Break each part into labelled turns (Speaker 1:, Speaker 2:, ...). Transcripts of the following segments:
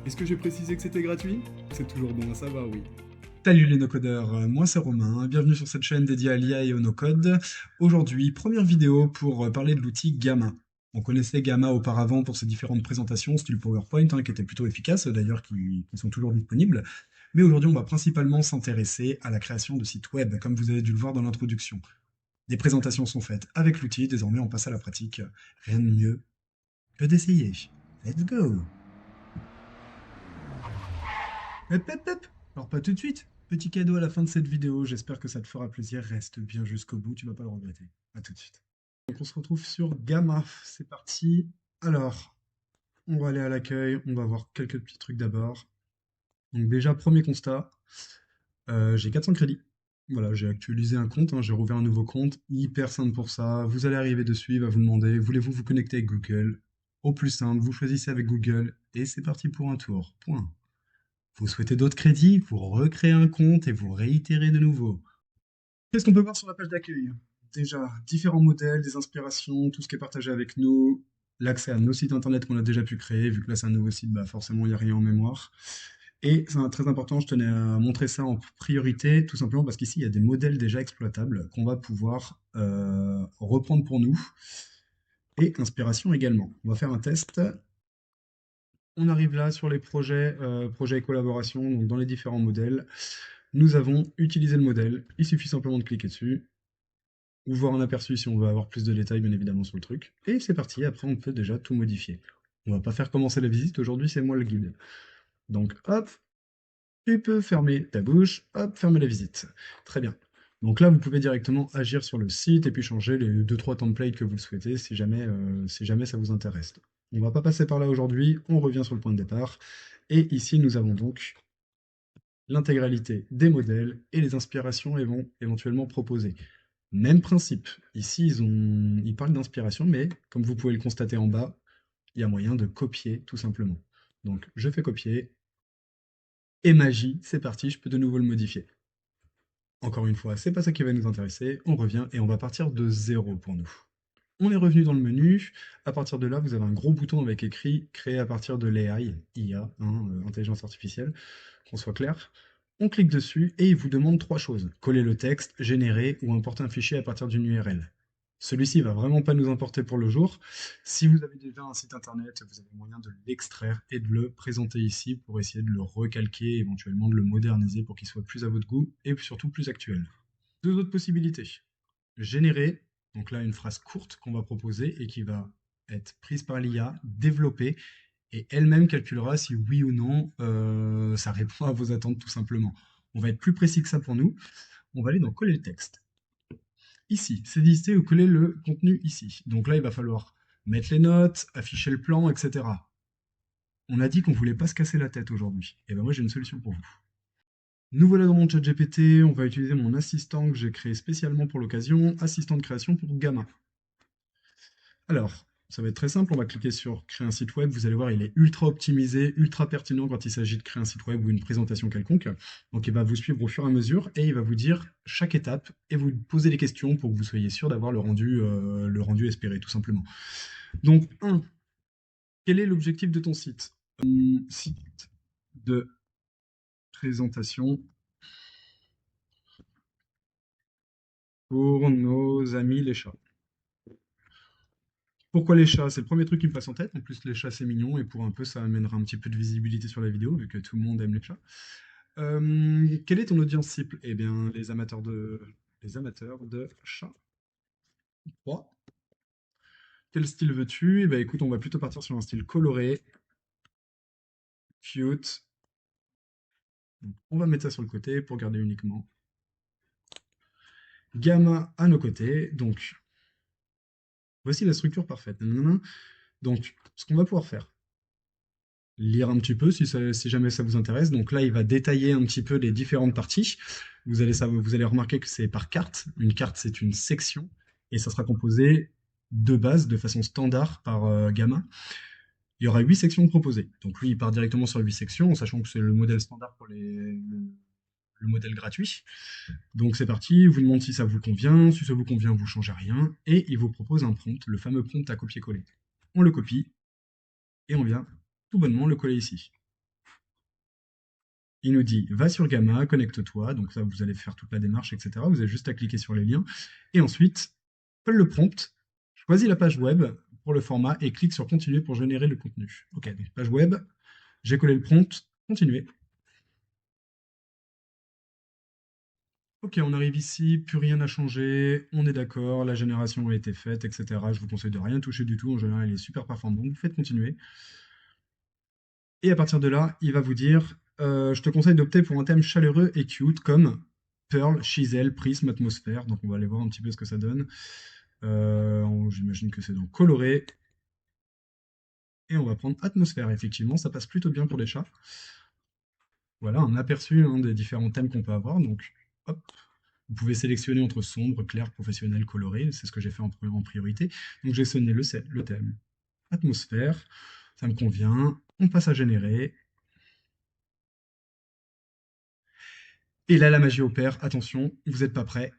Speaker 1: Est-ce que j'ai précisé que c'était gratuit? C'est toujours bon à savoir, oui.
Speaker 2: Salut les no-codeurs, moi c'est Romain, bienvenue sur cette chaîne dédiée à l'IA et au no-code. Aujourd'hui, première vidéo pour parler de l'outil Gamma. On connaissait Gamma auparavant pour ses différentes présentations, style PowerPoint, qui étaient plutôt efficaces d'ailleurs, qui sont toujours disponibles. Mais aujourd'hui, on va principalement s'intéresser à la création de sites web, comme vous avez dû le voir dans l'introduction. Des présentations sont faites avec l'outil, désormais on passe à la pratique. Rien de mieux que d'essayer. Let's go! Hep, hep, hep. Alors pas tout de suite. Petit cadeau à la fin de cette vidéo. J'espère que ça te fera plaisir. Reste bien jusqu'au bout. Tu vas pas le regretter. À tout de suite. Donc on se retrouve sur Gamma. C'est parti. Alors, on va aller à l'accueil. On va voir quelques petits trucs d'abord. Donc déjà, premier constat. J'ai 400 crédits. Voilà, j'ai actualisé un compte, j'ai rouvert un nouveau compte. Hyper simple pour ça. Vous allez arriver dessus. Il va vous demander, voulez-vous vous connecter avec Google? Au plus simple, vous choisissez avec Google. Et c'est parti pour un tour. Point. Vous souhaitez d'autres crédits, vous recréez un compte et vous réitérez de nouveau. Qu'est-ce qu'on peut voir sur la page d'accueil? Déjà, différents modèles, des inspirations, tout ce qui est partagé avec nous, l'accès à nos sites internet qu'on a déjà pu créer, vu que là c'est un nouveau site, bah forcément il n'y a rien en mémoire. Et c'est très important, je tenais à montrer ça en priorité, tout simplement parce qu'ici il y a des modèles déjà exploitables qu'on va pouvoir reprendre pour nous, et inspiration également. On va faire un test. On arrive là sur les projets et collaborations, donc dans les différents modèles. Nous avons utilisé le modèle. Il suffit simplement de cliquer dessus, ou voir un aperçu si on veut avoir plus de détails, bien évidemment, sur le truc. Et c'est parti, après on peut déjà tout modifier. On va pas faire commencer la visite, aujourd'hui c'est moi le guide. Donc hop, tu peux fermer ta bouche, hop, fermer la visite. Très bien. Donc là, vous pouvez directement agir sur le site et puis changer les deux-trois templates que vous le souhaitez si jamais ça vous intéresse. On va pas passer par là aujourd'hui, on revient sur le point de départ. Et ici, nous avons donc l'intégralité des modèles et les inspirations éventuellement proposées. Même principe. Ici, ils parlent d'inspiration, mais comme vous pouvez le constater en bas, il y a moyen de copier tout simplement. Donc, je fais copier, et magie, c'est parti, je peux de nouveau le modifier. Encore une fois, c'est pas ça qui va nous intéresser, on revient et on va partir de zéro pour nous. On est revenu dans le menu, à partir de là, vous avez un gros bouton avec écrit créé à partir de l'AI, IA, intelligence artificielle, qu'on soit clair. On clique dessus et il vous demande trois choses. Coller le texte, générer ou importer un fichier à partir d'une URL. Celui-ci va vraiment pas nous importer pour le jour. Si vous avez déjà un site internet, vous avez moyen de l'extraire et de le présenter ici pour essayer de le recalquer, éventuellement de le moderniser pour qu'il soit plus à votre goût et surtout plus actuel. Deux autres possibilités. Générer, donc là une phrase courte qu'on va proposer et qui va être prise par l'IA, développée et elle-même calculera si oui ou non ça répond à vos attentes tout simplement. On va être plus précis que ça pour nous. On va aller dans coller le texte. Ici, c'est listé ou coller le contenu ici. Donc là, il va falloir mettre les notes, afficher le plan, etc. On a dit qu'on voulait pas se casser la tête aujourd'hui. Et ben moi, j'ai une solution pour vous. Nous voilà dans mon chat GPT, on va utiliser mon assistant que j'ai créé spécialement pour l'occasion, assistant de création pour Gamma. Alors, ça va être très simple, on va cliquer sur créer un site web, vous allez voir, il est ultra optimisé, ultra pertinent quand il s'agit de créer un site web ou une présentation quelconque. Donc il va vous suivre au fur et à mesure et il va vous dire chaque étape et vous poser des questions pour que vous soyez sûr d'avoir le rendu espéré, tout simplement. Donc, quel est l'objectif de ton site? Site de présentation pour nos amis les chats. Pourquoi les chats? C'est le premier truc qui me passe en tête. En plus, les chats, c'est mignon, et pour un peu, ça amènera un petit peu de visibilité sur la vidéo, vu que tout le monde aime les chats. Quelle est ton audience cible? Eh bien, les amateurs de chats. 3. Quel style veux-tu? Eh bien, écoute, on va plutôt partir sur un style coloré, cute. Donc, on va mettre ça sur le côté pour garder uniquement Gamma à nos côtés. Donc, voici la structure parfaite. Nanana. Donc, ce qu'on va pouvoir faire, lire un petit peu si jamais ça vous intéresse. Donc là, il va détailler un petit peu les différentes parties. Vous allez remarquer que c'est par carte. Une carte, c'est une section et ça sera composé de base, de façon standard par Gamma. Il y aura 8 sections proposées. Donc lui, il part directement sur 8 sections, en sachant que c'est le modèle standard pour le modèle gratuit. Donc c'est parti, il vous demande si ça vous convient. Si ça vous convient, vous changez rien. Et il vous propose un prompt, le fameux prompt à copier-coller. On le copie et on vient tout bonnement le coller ici. Il nous dit va sur Gamma, connecte-toi. Donc ça, vous allez faire toute la démarche, etc. Vous avez juste à cliquer sur les liens. Et ensuite, colle le prompt, choisis la page web pour le format et clique sur continuer pour générer le contenu. Ok, donc page web, j'ai collé le prompt, continuer. Ok, on arrive ici, plus rien n'a changé, on est d'accord, la génération a été faite, etc. Je vous conseille de rien toucher du tout, en général, il est super performant. Vous faites continuer. Et à partir de là, il va vous dire je te conseille d'opter pour un thème chaleureux et cute comme Pearl, Chisel, Prisme, Atmosphère. Donc on va aller voir un petit peu ce que ça donne. J'imagine que c'est dans coloré. Et on va prendre Atmosphère. Effectivement, ça passe plutôt bien pour les chats. Voilà un aperçu des différents thèmes qu'on peut avoir. Donc, hop, vous pouvez sélectionner entre sombre, clair, professionnel, coloré. C'est ce que j'ai fait en priorité. Donc j'ai sonné le thème Atmosphère. Ça me convient. On passe à générer. Et là, la magie opère. Attention, vous n'êtes pas prêts.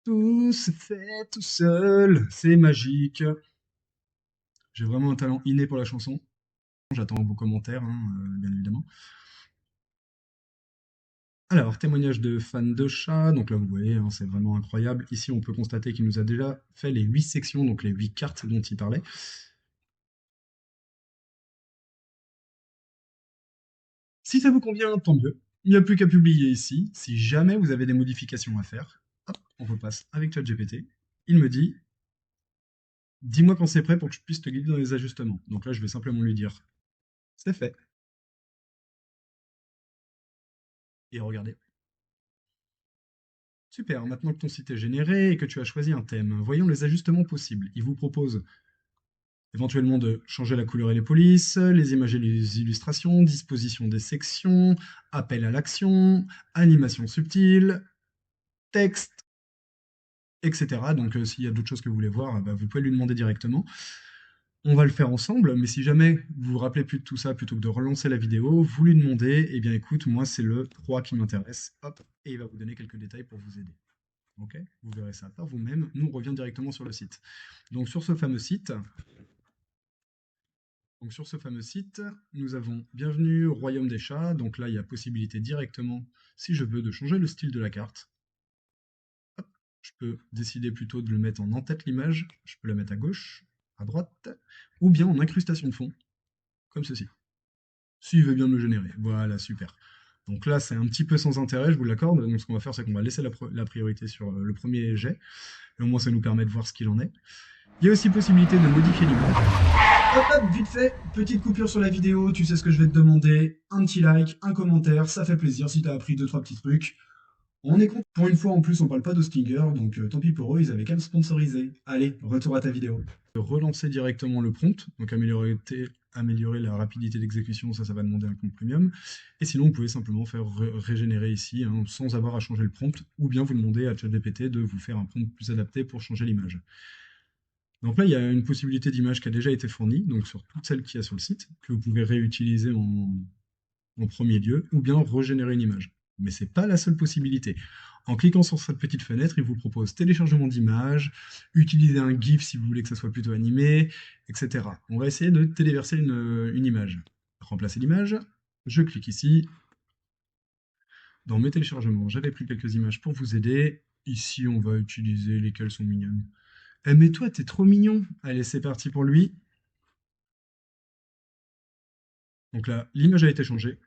Speaker 2: Tout se fait tout seul. C'est magique. J'ai vraiment un talent inné pour la chanson. J'attends vos commentaires, bien évidemment. Alors, témoignage de fans de chat. Donc là, vous voyez, c'est vraiment incroyable. Ici, on peut constater qu'il nous a déjà fait les 8 sections, donc les 8 cartes dont il parlait. Si ça vous convient, tant mieux. Il n'y a plus qu'à publier ici. Si jamais vous avez des modifications à faire, hop, on repasse avec ChatGPT. Il me dit, dis-moi quand c'est prêt pour que je puisse te guider dans les ajustements. Donc là, je vais simplement lui dire, c'est fait. Et regardez. Super, maintenant que ton site est généré et que tu as choisi un thème, voyons les ajustements possibles. Il vous propose éventuellement de changer la couleur et les polices, les images et les illustrations, disposition des sections, appel à l'action, animation subtile, texte, etc. Donc s'il y a d'autres choses que vous voulez voir, bah, vous pouvez lui demander directement. On va le faire ensemble, mais si jamais vous vous rappelez plus de tout ça, plutôt que de relancer la vidéo, vous lui demandez, eh bien écoute, moi c'est le 3 qui m'intéresse, hop, et il va vous donner quelques détails pour vous aider. Ok, vous verrez ça par vous-même. Nous, on revient directement sur le site. Donc sur ce fameux site, nous avons Bienvenue au Royaume des Chats. Donc là, il y a possibilité directement, si je veux, de changer le style de la carte. Hop, je peux décider plutôt de le mettre en en-tête l'image. Je peux la mettre à gauche, à droite, ou bien en incrustation de fond, comme ceci. S'il veut bien me le générer. Voilà, super. Donc là, c'est un petit peu sans intérêt, je vous l'accorde. Donc ce qu'on va faire, c'est qu'on va laisser la priorité sur le premier jet. Et au moins, ça nous permet de voir ce qu'il en est. Il y a aussi possibilité de modifier l'image. Hop, hop, vite fait, petite coupure sur la vidéo, tu sais ce que je vais te demander, un petit like, un commentaire, ça fait plaisir si t'as appris deux trois petits trucs. On est content. Pour une fois en plus, on parle pas de Stinger, donc tant pis pour eux, ils avaient qu'à me sponsoriser. Allez, retour à ta vidéo. Relancer directement le prompt, donc améliorer la rapidité d'exécution, ça va demander un compte premium. Et sinon, vous pouvez simplement faire régénérer ici, sans avoir à changer le prompt, ou bien vous demander à ChatGPT de vous faire un prompt plus adapté pour changer l'image. Donc là, il y a une possibilité d'image qui a déjà été fournie, donc sur toutes celles qu'il y a sur le site, que vous pouvez réutiliser en premier lieu, ou bien régénérer une image. Mais ce n'est pas la seule possibilité. En cliquant sur cette petite fenêtre, il vous propose téléchargement d'images, utiliser un GIF si vous voulez que ça soit plutôt animé, etc. On va essayer de téléverser une image. Remplacer l'image, je clique ici. Dans mes téléchargements, j'avais pris quelques images pour vous aider. Ici, on va utiliser lesquelles sont mignonnes. Eh mais toi, t'es trop mignon. Allez, c'est parti pour lui. Donc là, l'image a été changée.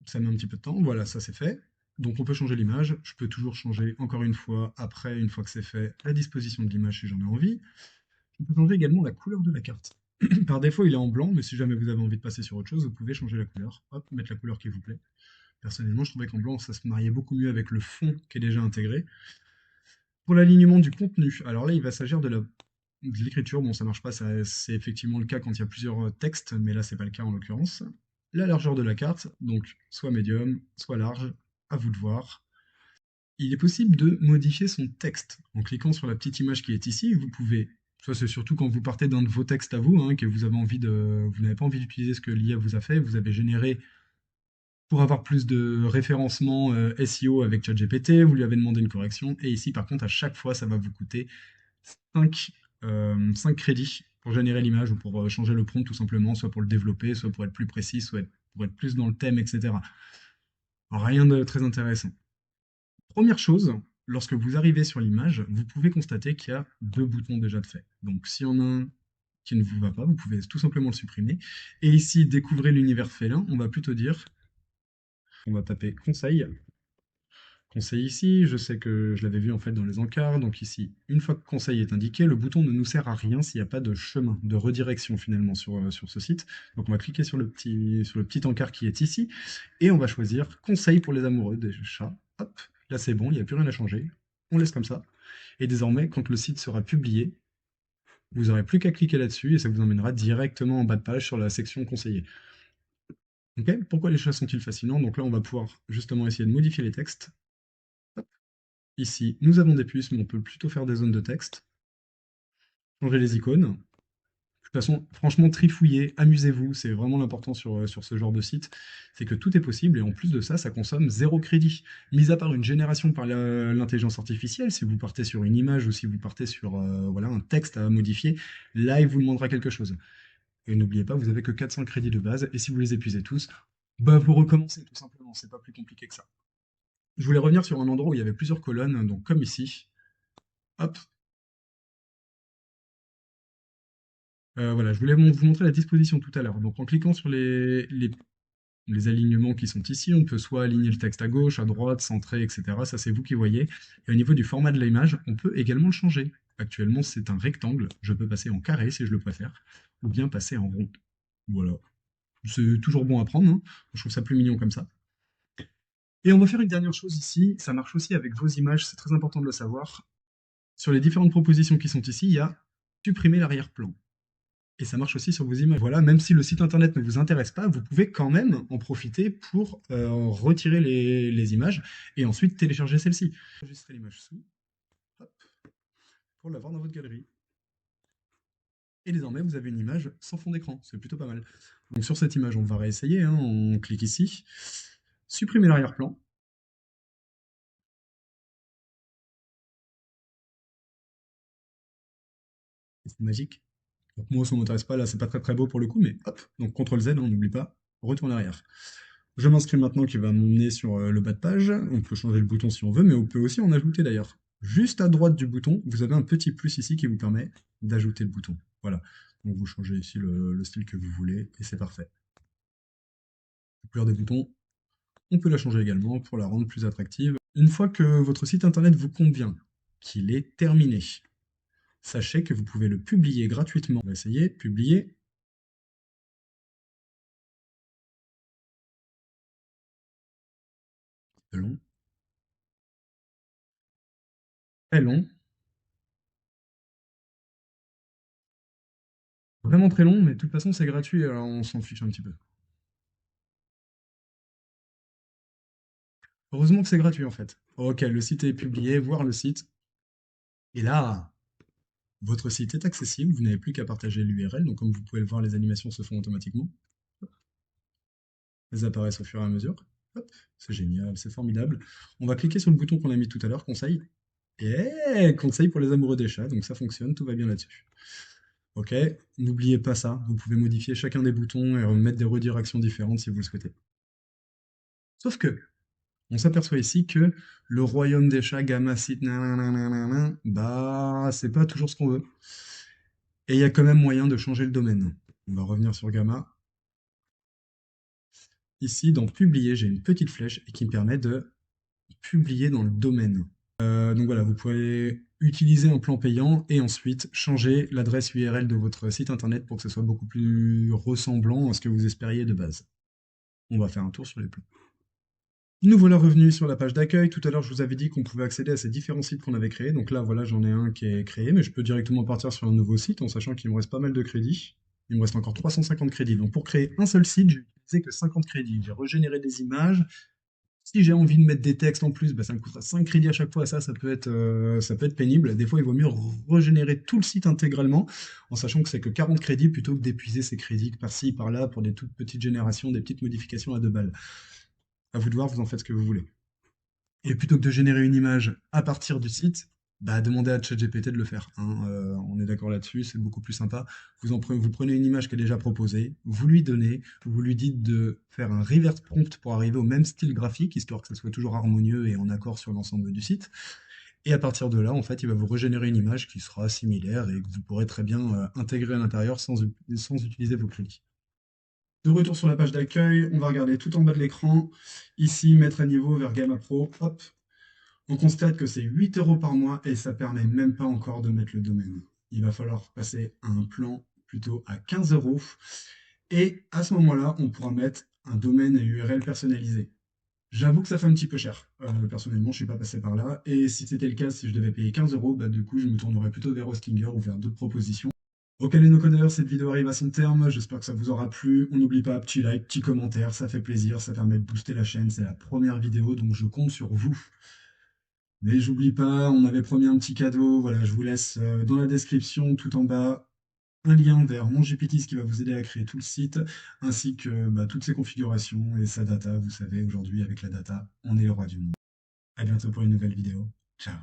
Speaker 2: Ça met un petit peu de temps. Voilà, ça c'est fait. Donc on peut changer l'image. Je peux toujours changer encore une fois, après, une fois que c'est fait, la disposition de l'image si j'en ai envie. Je peux changer également la couleur de la carte. Par défaut, il est en blanc, mais si jamais vous avez envie de passer sur autre chose, vous pouvez changer la couleur. Hop, mettre la couleur qui vous plaît. Personnellement, je trouvais qu'en blanc, ça se mariait beaucoup mieux avec le fond qui est déjà intégré. Pour l'alignement du contenu, alors là, il va s'agir de l'écriture. Bon, ça marche pas, c'est effectivement le cas quand il y a plusieurs textes, mais là, c'est pas le cas en l'occurrence. La largeur de la carte, donc soit médium, soit large, à vous de voir. Il est possible de modifier son texte. En cliquant sur la petite image qui est ici, vous pouvez, ça c'est surtout quand vous partez d'un de vos textes à vous, que vous n'avez pas envie d'utiliser ce que l'IA vous a fait, vous avez généré pour avoir plus de référencement SEO avec ChatGPT, vous lui avez demandé une correction, et ici par contre à chaque fois ça va vous coûter 5 crédits pour générer l'image ou pour changer le prompt tout simplement, soit pour le développer, soit pour être plus précis, soit pour être plus dans le thème, etc. Rien de très intéressant. Première chose, lorsque vous arrivez sur l'image, vous pouvez constater qu'il y a deux boutons déjà de fait. Donc s'il y en a un qui ne vous va pas, vous pouvez tout simplement le supprimer. Et ici, découvrez l'univers félin, on va plutôt dire, on va taper conseil. Conseil ici, je sais que je l'avais vu en fait dans les encarts, donc ici, une fois que conseil est indiqué, le bouton ne nous sert à rien s'il n'y a pas de chemin, de redirection finalement sur ce site. Donc on va cliquer sur le petit encart qui est ici, et on va choisir conseil pour les amoureux des chats. Hop, là c'est bon, il n'y a plus rien à changer. On laisse comme ça. Et désormais, quand le site sera publié, vous n'aurez plus qu'à cliquer là-dessus et ça vous emmènera directement en bas de page sur la section conseillers. Ok. Pourquoi les chats sont-ils fascinants? Donc là, on va pouvoir justement essayer de modifier les textes. Ici, nous avons des puces, mais on peut plutôt faire des zones de texte. Changer les icônes. De toute façon, franchement, trifouillez, amusez-vous, c'est vraiment l'important sur ce genre de site, c'est que tout est possible et en plus de ça, ça consomme zéro crédit. Mis à part une génération par l'intelligence artificielle, si vous partez sur une image ou si vous partez sur voilà, un texte à modifier, là, il vous demandera quelque chose. Et n'oubliez pas, vous avez que 400 crédits de base et si vous les épuisez tous, bah vous recommencez tout simplement, c'est pas plus compliqué que ça. Je voulais revenir sur un endroit où il y avait plusieurs colonnes, donc comme ici. Hop, voilà, je voulais vous montrer la disposition tout à l'heure. Donc en cliquant sur les alignements qui sont ici, on peut soit aligner le texte à gauche, à droite, centré, etc. Ça c'est vous qui voyez. Et au niveau du format de l'image, on peut également le changer. Actuellement c'est un rectangle, je peux passer en carré si je le préfère, ou bien passer en rond. Voilà. C'est toujours bon à prendre, hein. Je trouve ça plus mignon comme ça. Et on va faire une dernière chose ici, ça marche aussi avec vos images, c'est très important de le savoir. Sur les différentes propositions qui sont ici, il y a supprimer l'arrière-plan. Et ça marche aussi sur vos images. Voilà, même si le site internet ne vous intéresse pas, vous pouvez quand même en profiter pour retirer les images et ensuite télécharger celle-ci. Enregistrez l'image sous, hop, pour l'avoir dans votre galerie. Et désormais, vous avez une image sans fond d'écran. C'est plutôt pas mal. Donc sur cette image, on va réessayer, hein. On clique ici. Supprimer l'arrière-plan. C'est magique. Donc moi, ça ne m'intéresse pas, là, c'est pas très très beau pour le coup, mais hop, donc CTRL Z, on n'oublie pas, retourne arrière. Je m'inscris maintenant qui va m'emmener sur le bas de page. On peut changer le bouton si on veut, mais on peut aussi en ajouter d'ailleurs. Juste à droite du bouton, vous avez un petit plus ici qui vous permet d'ajouter le bouton. Voilà. Donc vous changez ici le style que vous voulez et c'est parfait. La couleur des boutons, on peut la changer également pour la rendre plus attractive. Une fois que votre site internet vous convient, qu'il est terminé, sachez que vous pouvez le publier gratuitement. On va essayer, publier. C'est long. Très long. Vraiment très long, mais de toute façon c'est gratuit, alors on s'en fiche un petit peu. Heureusement que c'est gratuit en fait. Ok, le site est publié, voir le site. Et là, votre site est accessible, vous n'avez plus qu'à partager l'URL. Donc comme vous pouvez le voir, les animations se font automatiquement. Elles apparaissent au fur et à mesure. Hop, c'est génial, c'est formidable. On va cliquer sur le bouton qu'on a mis tout à l'heure, conseil. Et conseil pour les amoureux des chats, donc ça fonctionne, tout va bien là-dessus. Ok, n'oubliez pas ça, vous pouvez modifier chacun des boutons et remettre des redirections différentes si vous le souhaitez. Sauf que, on s'aperçoit ici que le royaume des chats, gamma site, nanana, bah, c'est pas toujours ce qu'on veut. Et il y a quand même moyen de changer le domaine. On va revenir sur gamma. Ici, dans publier, j'ai une petite flèche et qui me permet de publier dans le domaine. Donc voilà, vous pouvez utiliser un plan payant et ensuite changer l'adresse URL de votre site internet pour que ce soit beaucoup plus ressemblant à ce que vous espériez de base. On va faire un tour sur les plans. Nous voilà revenus sur la page d'accueil. Tout à l'heure, je vous avais dit qu'on pouvait accéder à ces différents sites qu'on avait créés. Donc là, voilà, j'en ai un qui est créé, mais je peux directement partir sur un nouveau site en sachant qu'il me reste pas mal de crédits. Il me reste encore 350 crédits. Donc pour créer un seul site, j'ai utilisé que 50 crédits. J'ai régénéré des images. Si j'ai envie de mettre des textes en plus, bah, ça me coûtera 5 crédits à chaque fois. Ça peut être pénible. Des fois, il vaut mieux régénérer tout le site intégralement en sachant que c'est que 40 crédits plutôt que d'épuiser ces crédits par-ci, par-là pour des toutes petites générations, des petites modifications à 2 balles. À vous de voir, vous en faites ce que vous voulez. Et plutôt que de générer une image à partir du site, bah, demandez à ChatGPT de le faire, hein. On est d'accord là-dessus, c'est beaucoup plus sympa. Vous prenez une image qui est déjà proposée, vous lui donnez, vous lui dites de faire un reverse prompt pour arriver au même style graphique, histoire que ça soit toujours harmonieux et en accord sur l'ensemble du site. Et à partir de là, en fait, il va vous régénérer une image qui sera similaire et que vous pourrez très bien intégrer à l'intérieur sans utiliser vos crédits. De retour sur la page d'accueil, on va regarder tout en bas de l'écran. Ici, mettre à niveau vers Gamma Pro. Hop, on constate que c'est 8 euros par mois et ça permet même pas encore de mettre le domaine. Il va falloir passer à un plan plutôt à 15 euros. Et à ce moment-là, on pourra mettre un domaine et URL personnalisé. J'avoue que ça fait un petit peu cher. Personnellement, je suis pas passé par là. Et si c'était le cas, si je devais payer 15 euros, bah, du coup, je me tournerais plutôt vers Hostinger ou vers d'autres propositions. Ok les no-codeurs, cette vidéo arrive à son terme. J'espère que ça vous aura plu. On n'oublie pas, petit like, petit commentaire, ça fait plaisir, ça permet de booster la chaîne. C'est la première vidéo, donc je compte sur vous. Mais j'oublie pas, on m'avait promis un petit cadeau. Voilà, je vous laisse dans la description, tout en bas, un lien vers mon GPT, ce qui va vous aider à créer tout le site, ainsi que bah, toutes ses configurations et sa data. Vous savez, aujourd'hui, avec la data, on est le roi du monde. À bientôt pour une nouvelle vidéo. Ciao.